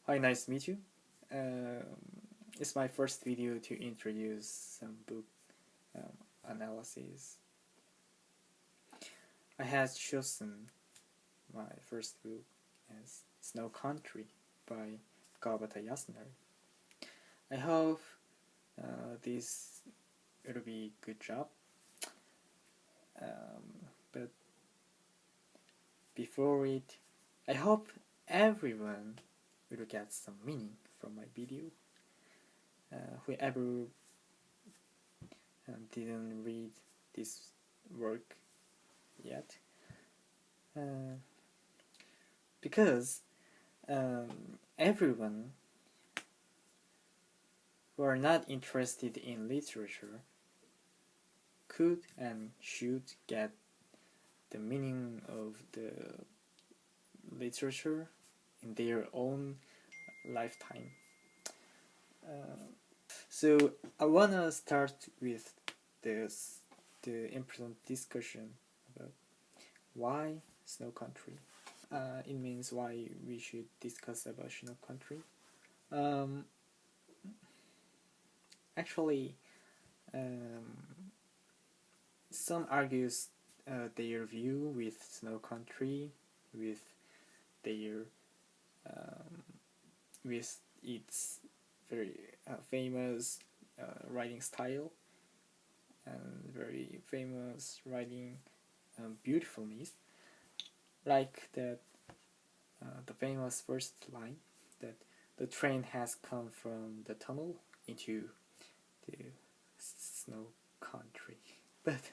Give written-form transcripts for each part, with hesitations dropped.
Hi, nice to meet you. Um, it's my first video to introduce some book analysis. I had chosen my first book as Snow Country by Kawabata Yasunari. I hope this will be a good job. But before it, I hope everyone will get some meaning from my video. Whoever didn't read this work yet, because everyone who are not interested in literature could and should get the meaning of the literature in their own lifetime. So I wanna start with the important discussion about why Snow Country. It means why we should discuss about Snow Country. Um, actually, some argues their view with Snow Country, with their with its very famous writing style and very famous writing beautifulness, like that the famous first line that the train has come from the tunnel into the snow country. But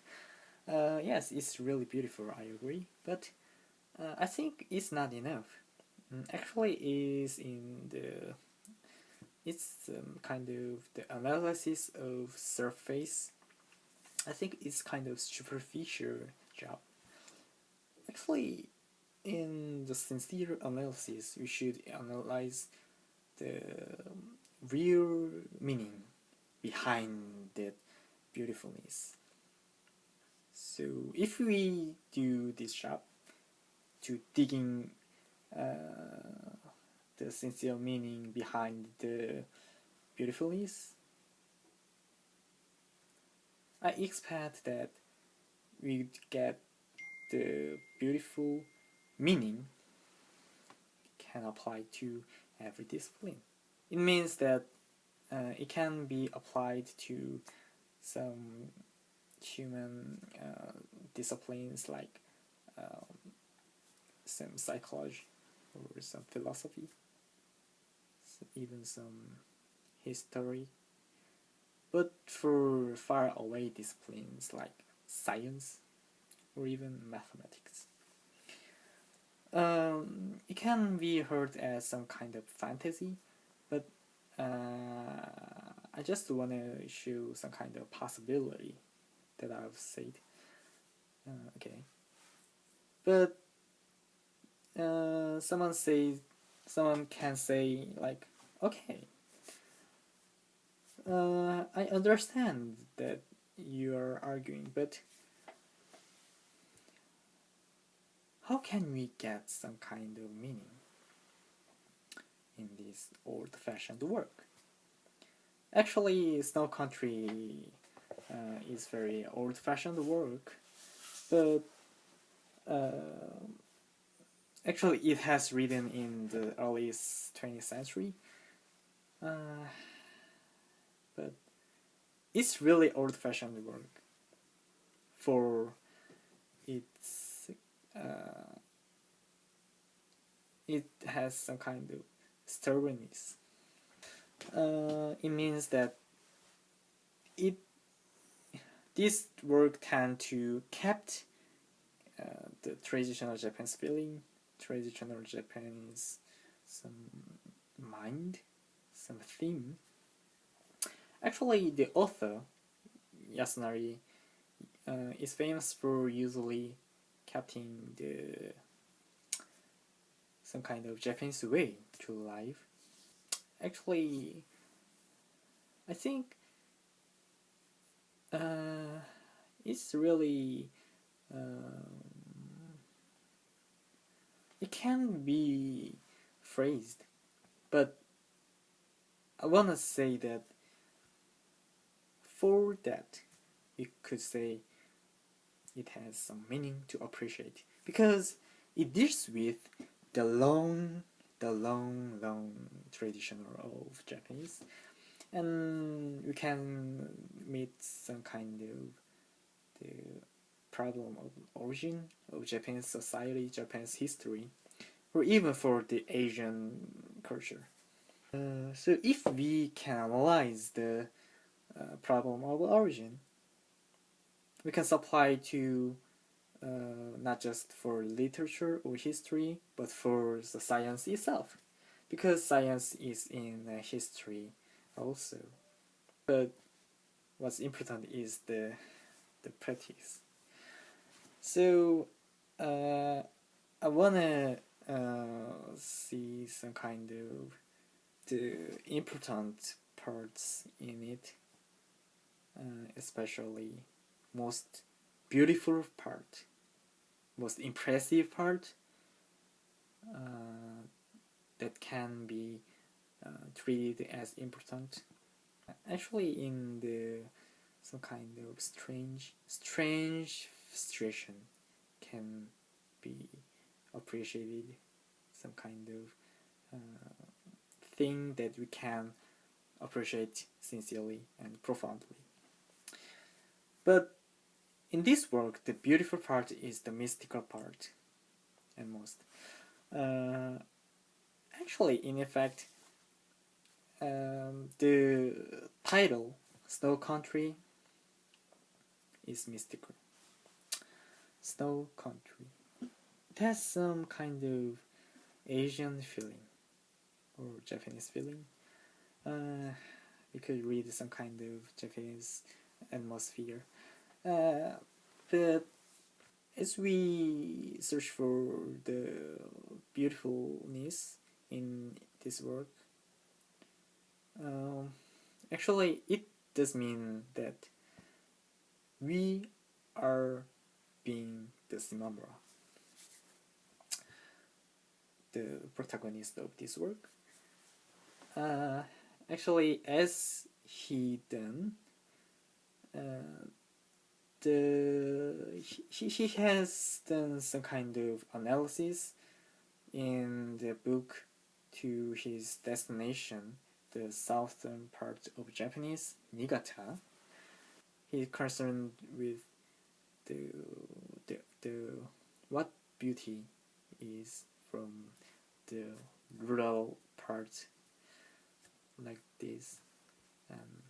yes, it's really beautiful, I agree, but I think it's not enough. Actually, is in the it's kind of the analysis of surface. I think it's kind of superficial job. Actually, in the sincere analysis, we should analyze the real meaning behind that beautifulness. So if we do this job to digging the sincere meaning behind the beautifulness, I expect that we get the beautiful meaning can apply to every discipline. It means that it can be applied to some human disciplines like some psychology or some philosophy, even some history. But for far away disciplines like science or even mathematics, it can be heard as some kind of fantasy, but I just want to show some kind of possibility that I've said. Okay, but someone can say like, okay, I understand that you are arguing, but how can we get some kind of meaning in this old-fashioned work? Actually, Snow Country is very old-fashioned work, but actually it has written in the early 20th century, but it's really old-fashioned work for its it has some kind of stubbornness. It means that it this work tend to kept the traditional Japanese feeling, traditional Japanese some mind, some theme. Actually, the author Yasunari is famous for usually capturing the some kind of Japanese way to life. Actually, I think it's really it can be phrased But I wanna say that for that, we could say it has some meaning to appreciate because it deals with the long tradition of Japanese, and we can meet some kind of the problem of origin of Japanese society, Japan's history, or even for the Asian culture. So if we can analyze the problem of origin, we can supply to not just for literature or history, but for the science itself, because science is in history also. But what's important is the practice. So I wanna see some kind of the important parts in it, especially most beautiful part, most impressive part that can be treated as important. Actually, in the some kind of strange situation can be appreciated, some kind of thing that we can appreciate sincerely and profoundly. But in this work, the beautiful part is the mystical part, and most. Actually, in effect, the title Snow Country is mystical. Snow Country. It has some kind of Asian feeling or Japanese feeling. We could read some kind of Japanese atmosphere. But as we search for the beautifulness in this work, actually it does mean that we are being the Shimamura, the protagonist of this work. Actually, as he done, he has done some kind of analysis in the book to his destination, the southern part of Japanese, Niigata. He's concerned with the what beauty is from the rural part like this, and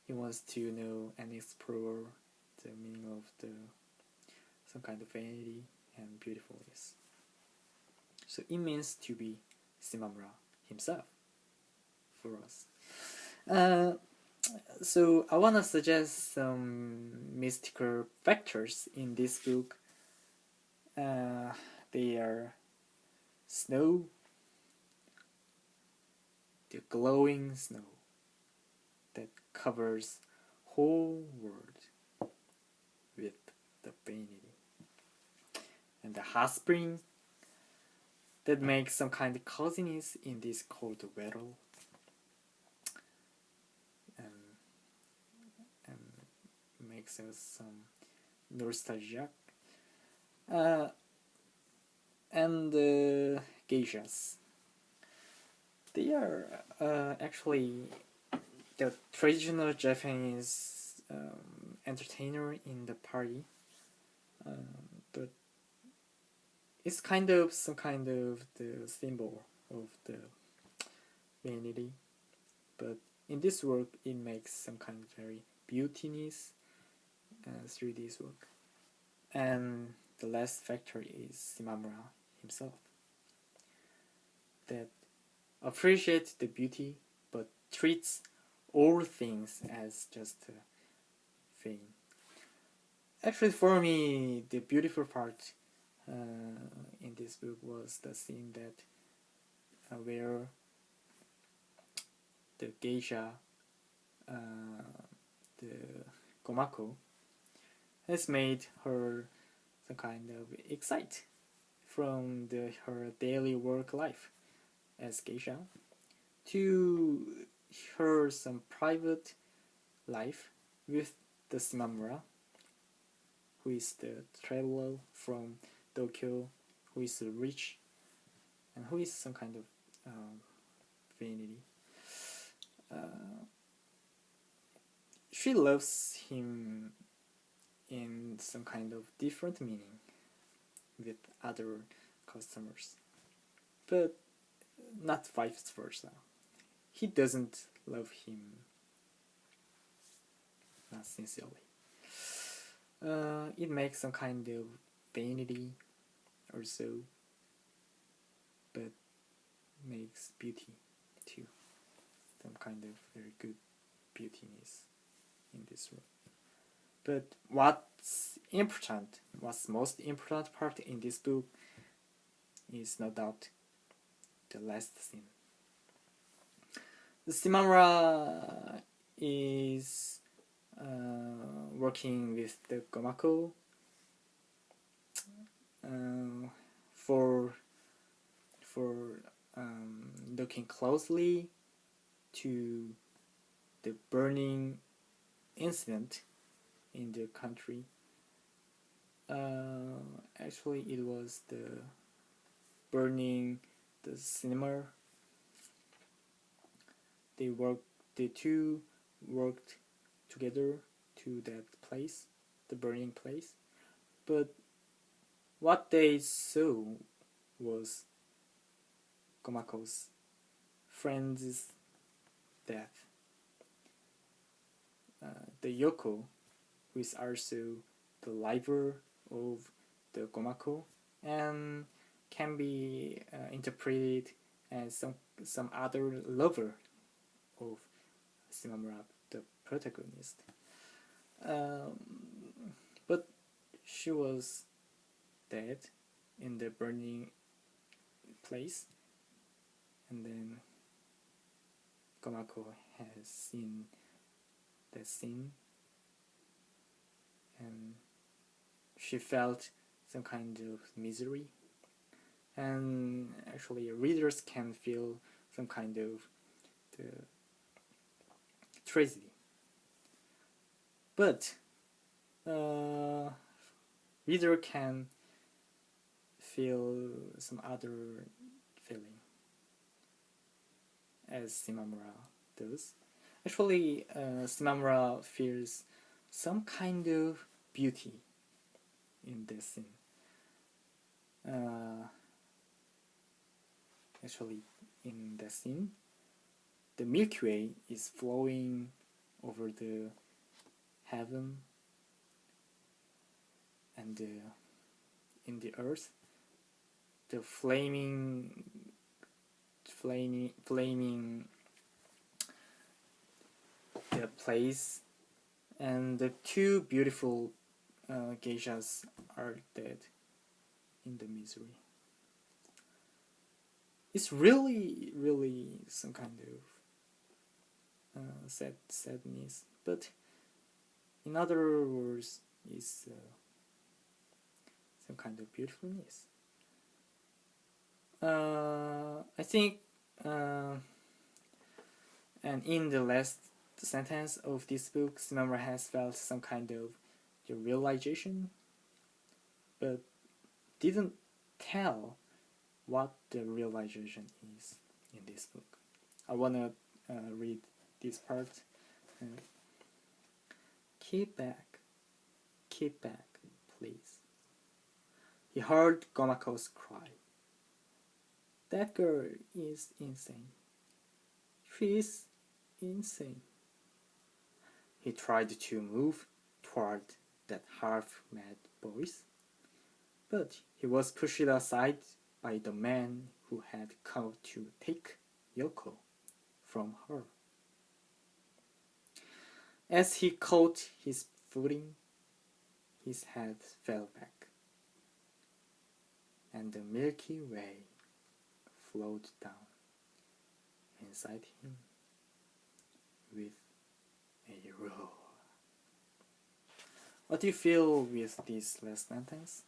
he wants to know and explore the meaning of the some kind of vanity and beautifulness. So it means to be Shimamura himself for us. So I wanna suggest some mystical factors in this book. They are snow, the glowing snow that covers whole world with the vanity, and the hot spring that makes some kind of coziness in this cold weather, and makes us some nostalgic. And geishas. They are actually the traditional Japanese entertainer in the party, but it's kind of some kind of the symbol of the vanity. But in this work, it makes some kind of very beautiness through this work. And the last factor is Shimamura himself, that appreciates the beauty but treats all things as just a thing. Actually, for me, the beautiful part in this book was the scene that where the geisha, the Komako, has made her some kind of excite from her daily work life. as geisha to her some private life with the Shimamura, who is the traveler from Tokyo, who is rich and who is some kind of vanity. She loves him in some kind of different meaning with other customers, but not vice versa. He doesn't love him, not sincerely. It makes some kind of vanity or so, but makes beauty too. Some kind of very good beautiness in this room. But what's most important part in this book is no doubt the last scene. The Shimamura is working with the Gomako for looking closely to the burning incident in the country. Actually, it was the burning the cinema. The two worked together to that place, the burning place. But what they saw was Komako's friend's death. The Yoko, who is also the liver of the Komako, and can be interpreted as some other lover of Shimamura, the protagonist. But she was dead in the burning place, and then Komako has seen the scene, and she felt some kind of misery. And actually, readers can feel some kind of the tragedy. But reader can feel some other feeling, as Shimamura does. Actually, Shimamura feels some kind of beauty in this scene. Actually, in the scene, the Milky Way is flowing over the heaven and in the earth, the flaming the place, and the two beautiful geishas are dead in the misery. It's really some kind of sadness, but in other words, is some kind of beautifulness. I think, and in the last sentence of this book, Shimamura has felt some kind of the realization, but didn't tell what the realization is in this book. I wanna read this part. Keep back, please. He heard Gomako's cry. That girl is insane. She is insane. He tried to move toward that half-mad voice, but he was pushed aside by the man who had come to take Yoko from her. As he caught his footing, his head fell back, and the Milky Way flowed down inside him with a roar. What do you feel with this last sentence?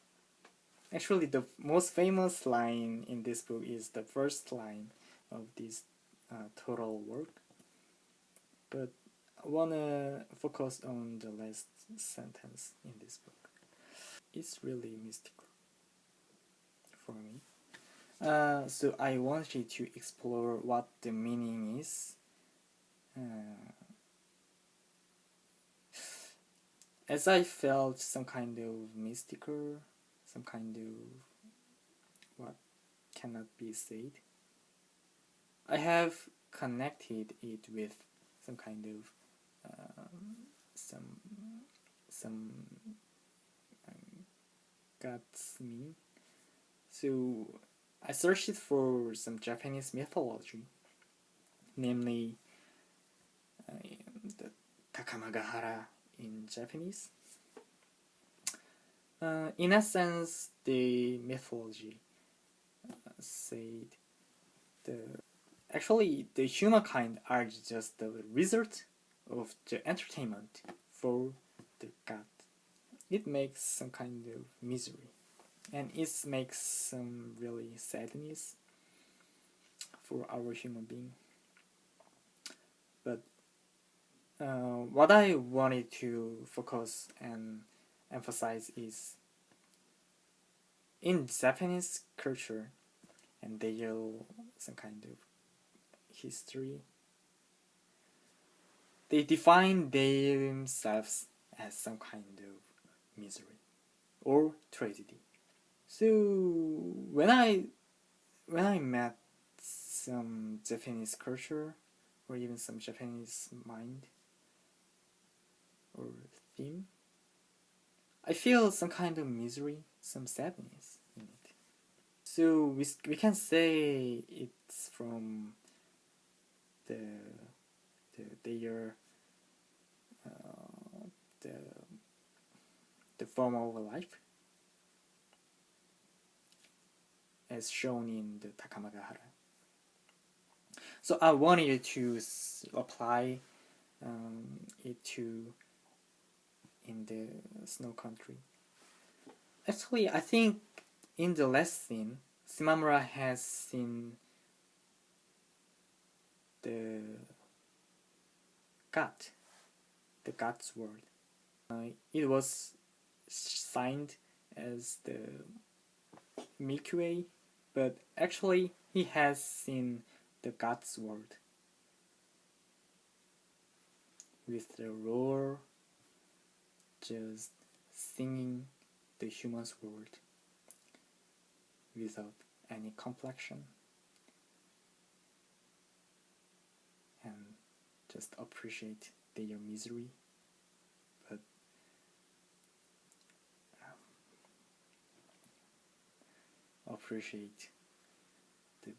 Actually, the most famous line in this book is the first line, of this total work, but I wanna focus on the last sentence in this book. It's really mystical for me. So I wanted to explore what the meaning is. As I felt some kind of mystical, some kind of what cannot be said, I have connected it with some kind of some God's meaning. So I searched for some Japanese mythology, namely the Takamagahara in Japanese. In a sense, the mythology said the humankind are just the result of the entertainment for the god. It makes some kind of misery, and it makes some really sadness for our human being. But what I wanted to focus and emphasize is in Japanese culture and their some kind of history, they define themselves as some kind of misery or tragedy. So when I met some Japanese culture or even some Japanese mind or theme, I feel some kind of misery, some sadness in it. So we can say it's from the their the the form of life as shown in the Takamagahara. So I wanted to apply it to in the snow country. Actually, I think in the last scene, Shimamura has seen the God's word. It was signed as the Milky Way, but actually he has seen the God's word with the roar just singing the human's word without any complexion and just appreciate their misery, but appreciate the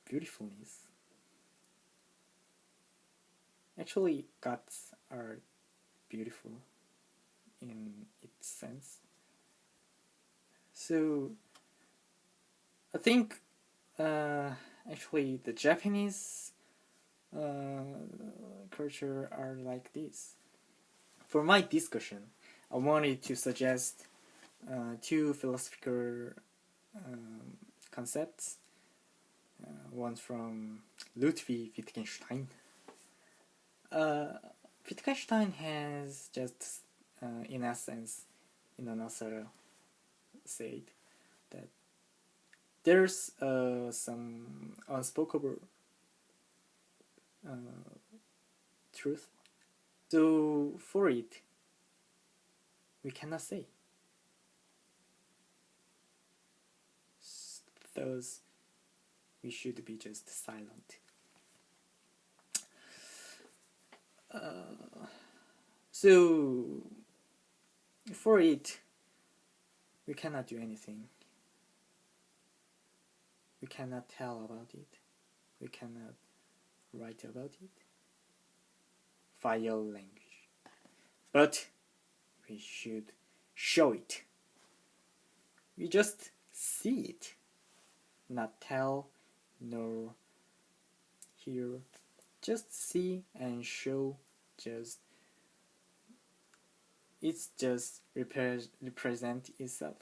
beautifulness. Actually, gods are beautiful in its sense. So I think actually the Japanese culture are like this. For my discussion, I wanted to suggest two philosophical concepts. One from Ludwig Wittgenstein. Wittgenstein has just, in essence, in a nutshell, said that there's some unspoken truth. So for it, we cannot say. Thus, we should be just silent. So for it, we cannot do anything. We cannot tell about it. We cannot write about it via language. But we should show it. We just see it, not tell nor hear. Just see and show. Just it's just represent itself.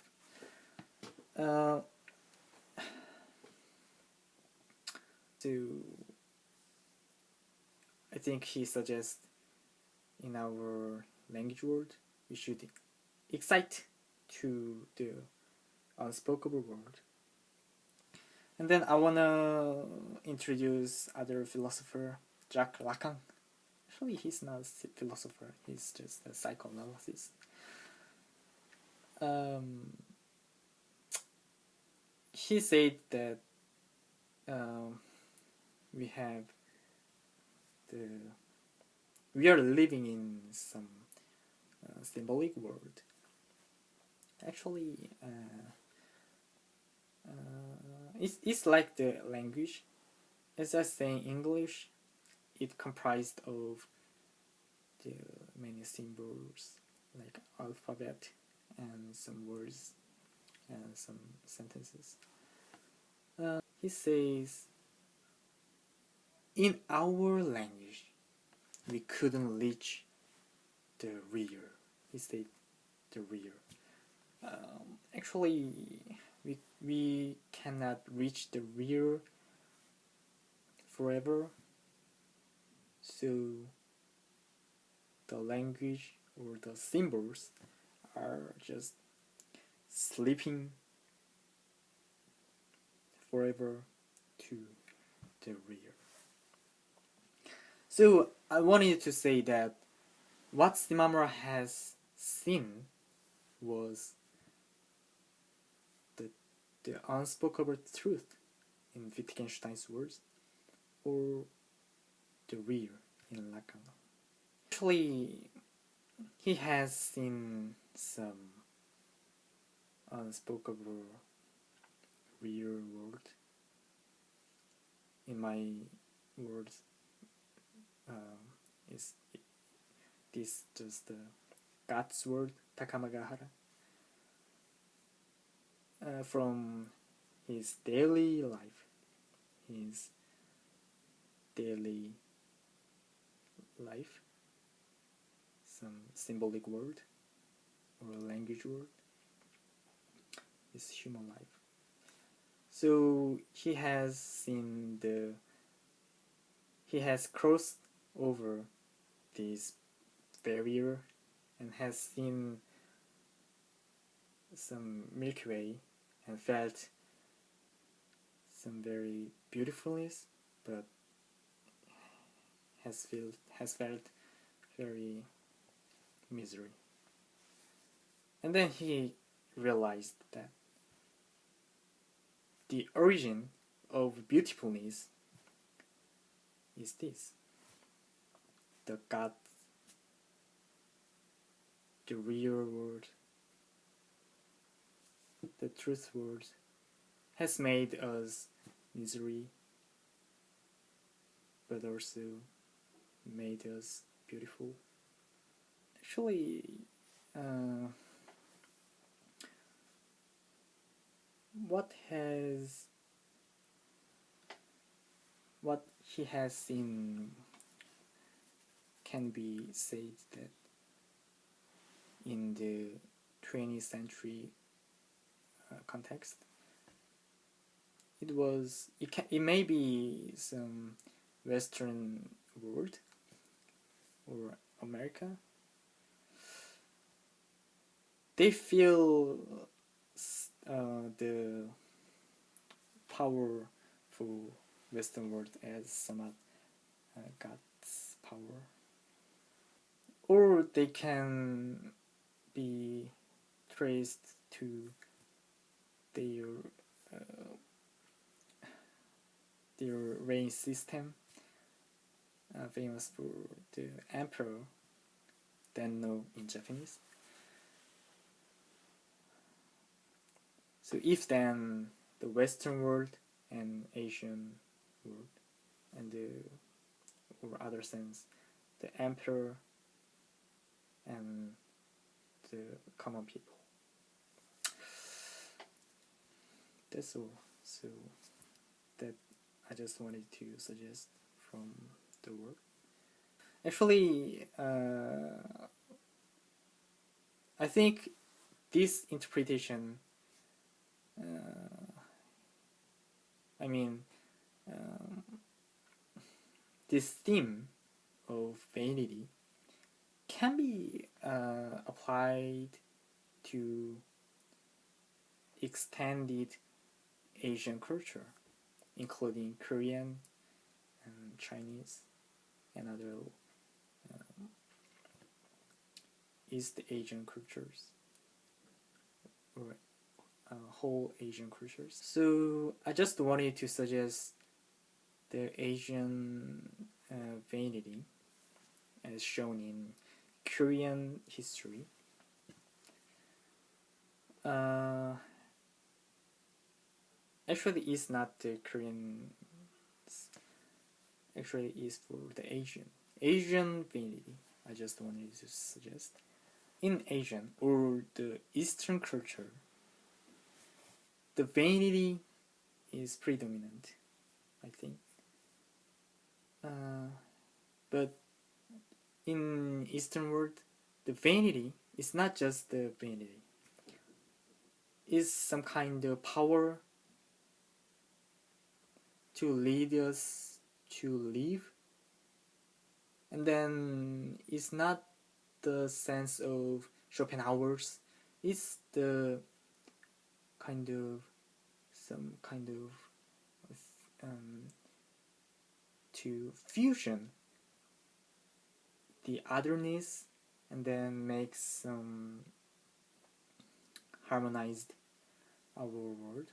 So I think he suggests in our language world we should excite to the unspoken word. And then I wanna introduce other philosopher, Jacques Lacan. Actually, he's not a philosopher; he's just a psychoanalyst. He said that we have the we are living in some symbolic world. Actually, it's like the language. As I say in English, it comprised of the many symbols like alphabet and some words and some sentences. He says, in our language, we couldn't reach the rear. He said the rear. Actually, we cannot reach the rear forever. So the language or the symbols are just sleeping forever to the rear. So I wanted to say that what Shimamura has seen was the unspoken truth in Wittgenstein's words, or the rear in Lacan. Actually, he has seen some unspoken real world. In my words, is this just the God's word, Takamagahara, from his daily life, his daily life, some symbolic word or language word, is human life. So he has crossed over this barrier and has seen some Milky Way and felt some very beautifulness, but has felt very misery. And then he realized that the origin of beautifulness is this: the God, the real world, the truth world has made us misery, but also made us beautiful. Actually, what he has seen can be said that in the 20th century context, it may be some Western world or America. They feel the powerful Western world as somewhat God's power, or they can be traced to their reign system, famous for the emperor, Tenno in Japanese. So if then the Western world and Asian world, and or other sense, the emperor and the common people. That's all. So that I just wanted to suggest from the work. Actually, I think this interpretation, this theme of vanity can be applied to extended Asian culture, including Korean and Chinese and other East Asian cultures, or whole Asian cultures. So I just wanted to suggest the Asian vanity as shown in Korean history. Actually, it's not the Korean. Actually, it's for the Asian vanity. I just wanted to suggest in Asian or the Eastern culture, the vanity is predominant, I think. But in Eastern world, the vanity is not just the vanity. It's some kind of power to lead us to live. And then it's not the sense of Schopenhauer's, it's the kind of some kind of to fusion the otherness and then make some harmonized our world.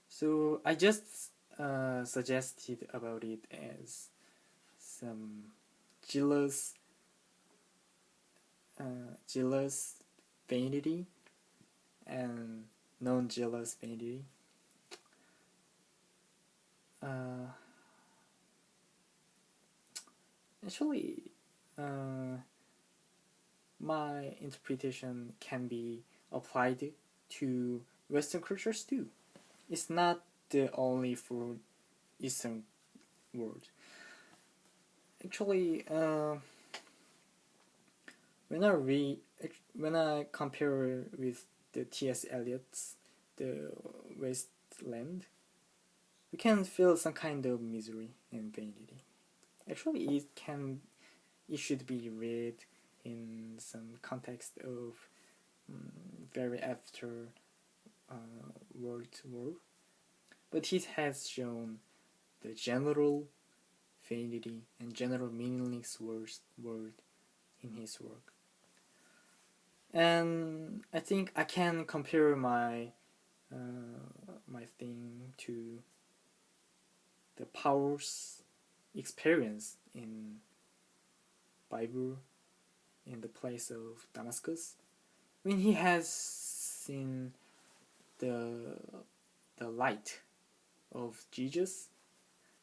So I just suggested about it as some jealous vanity and non-jealous vanity. Actually, my interpretation can be applied to Western cultures too. It's not the only for Eastern world. Actually, when I compare with the T.S. Eliot's The Wasteland, we can feel some kind of misery and vanity. Actually, it should be read in some context of very after World War, but it has shown the general vanity and general meaningless word in his work. And I think I can compare my thing to the Paul's experience in Bible in the place of Damascus when he has seen the light of Jesus.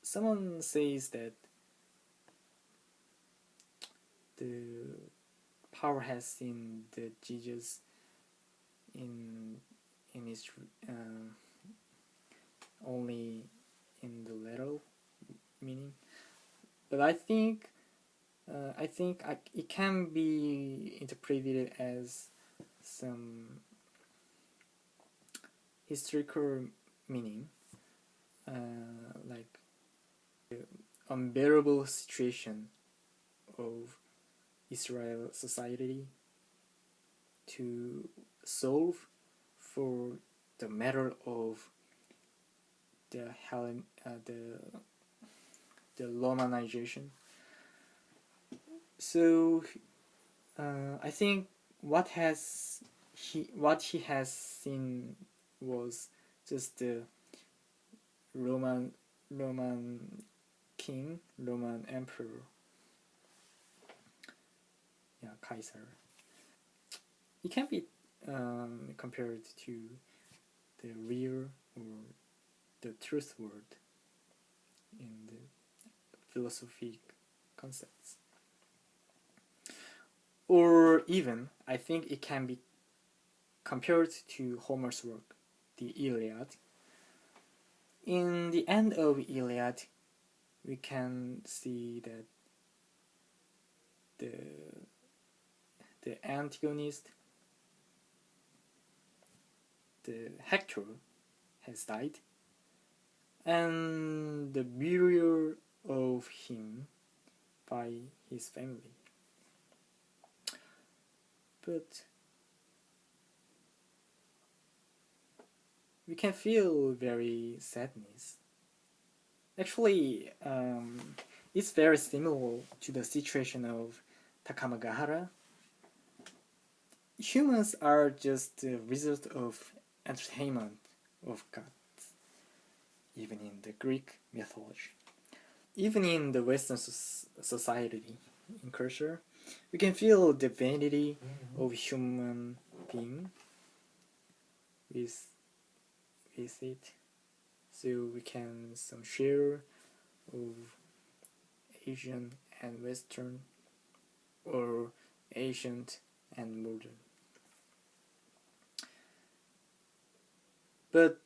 Someone says that the power has seen the Jesus in his only in the literal meaning, but I think it can be interpreted as some historical meaning, like the unbearable situation of Israel society to solve for the matter of the Romanization. So I think what he has seen was just the Roman king, Roman emperor, Kaiser. It can be compared to the real or the truth word in the philosophic concepts. Or even, I think it can be compared to Homer's work, the Iliad. In the end of Iliad, we can see that the antagonist, the Hector, has died, and the burial of him by his family. But we can feel very sadness. Actually, it's very similar to the situation of Takamagahara. Humans are just the result of entertainment of gods, even in the Greek mythology. Even in the Western society, in culture, we can feel the vanity of human being with it. So we can some share of Asian and Western, or ancient and modern. But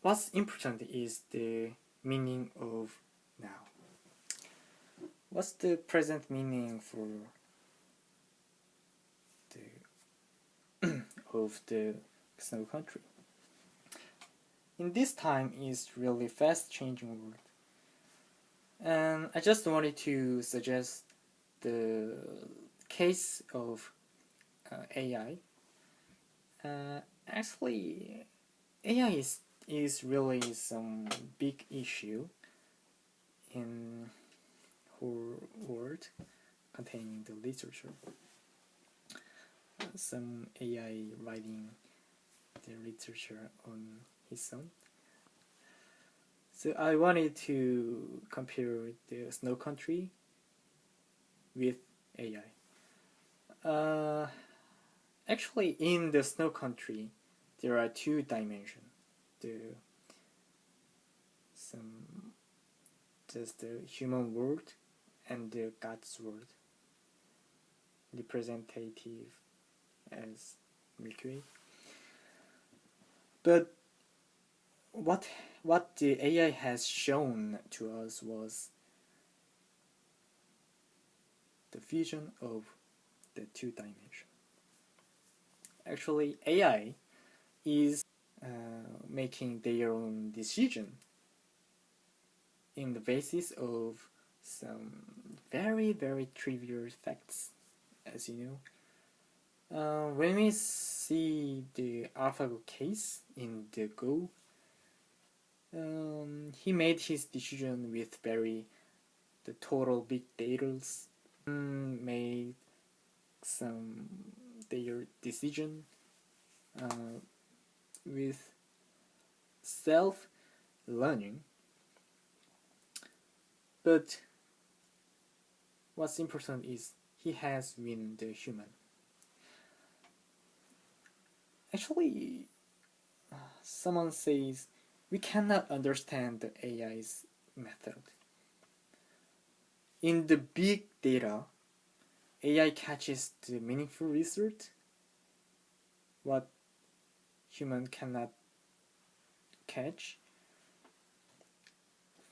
what's important is the meaning of now. What's the present meaning for the of the snow country? In this time is really fast changing world, and I just wanted to suggest the case of AI. Actually, AI is really some big issue in whole world containing the literature. Some AI writing the literature on his own. So I wanted to compare the Snow Country with AI. Actually, in the Snow Country, there are two dimensions. Just the human world and the God's world, representative as Milky Way. But what the AI has shown to us was the fusion of the two dimensions. Actually, AI is making their own decision in the basis of some very, very trivial facts, as you know. When we see the AlphaGo case in the Go, he made his decision with the total big data, made some their decision with self-learning. But what's important is he has win the human. Actually, someone says we cannot understand the AI's method. In the big data, AI catches the meaningful result, what human cannot catch.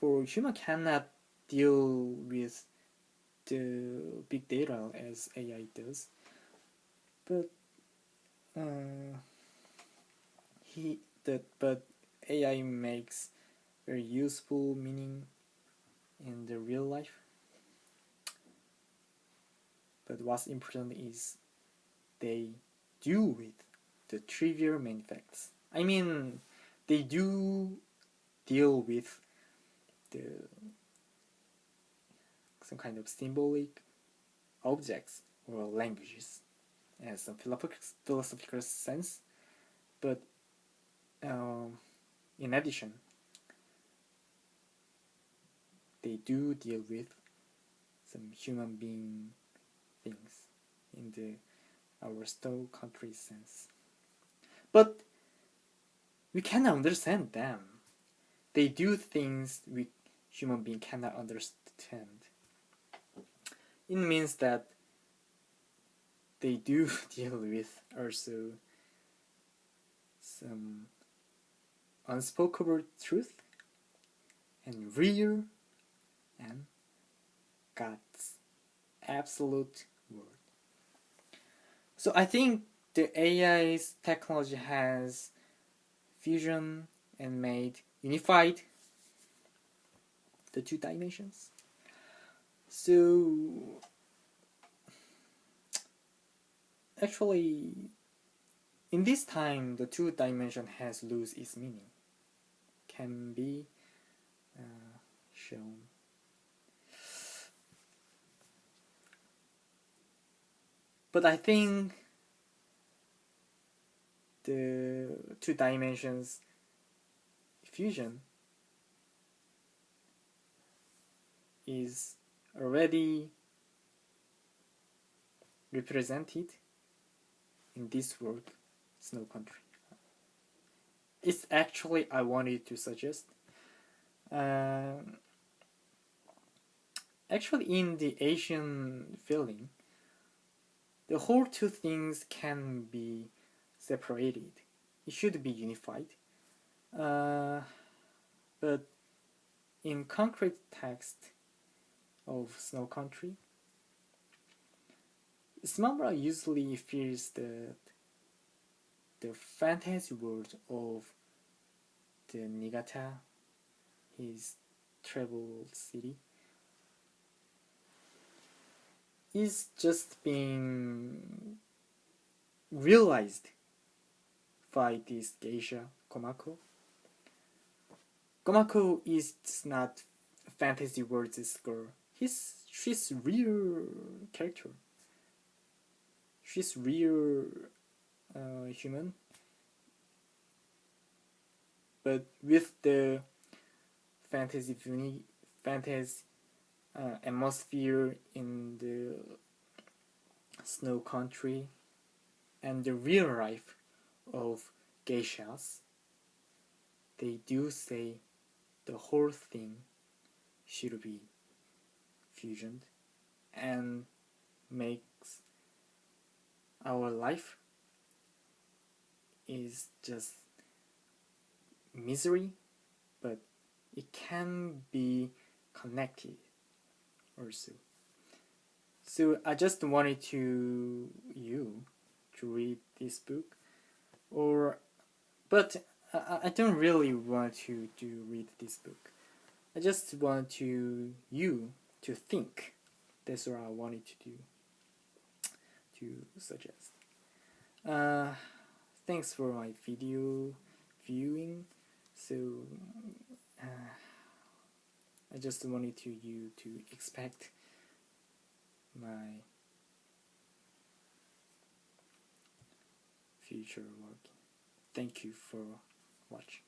For human cannot deal with the big data as AI does, but AI makes very useful meaning in the real life. But what's important is they deal with the trivial main facts. I mean, they do deal with some kind of symbolic objects or languages in some philosophical sense, but in addition, they do deal with some human being things in our Snow Country sense. But we cannot understand them. They do things we human being cannot understand. It means that they do deal with also some unspoken truth and real and God's absolute word. So I think the AI's technology has fusion and made unified the two dimensions. So actually, in this time, the two dimension has lose its meaning. Can be shown. But I think the two dimensions fusion is already represented in this work, Snow Country. It's actually I wanted to suggest. Actually, in the Asian feeling, the whole two things can be separated. It should be unified. But in concrete text of Snow Country, Smambra usually feels that the fantasy world of the Niigata, his travel city, is just being realized by this geisha Komako. Komako is not a fantasy world's girl. She's real character. She's real human, but with the fantasy atmosphere in the Snow Country and the real life of geishas, they do say the whole thing should be fusioned and makes our life is just misery, but it can be connected also. So I just wanted you to read this book, but I don't really want you to read this book. I just want you to think. That's what I wanted to suggest. Thanks for my video viewing. So I just wanted you to expect my future work. Thank you for watching.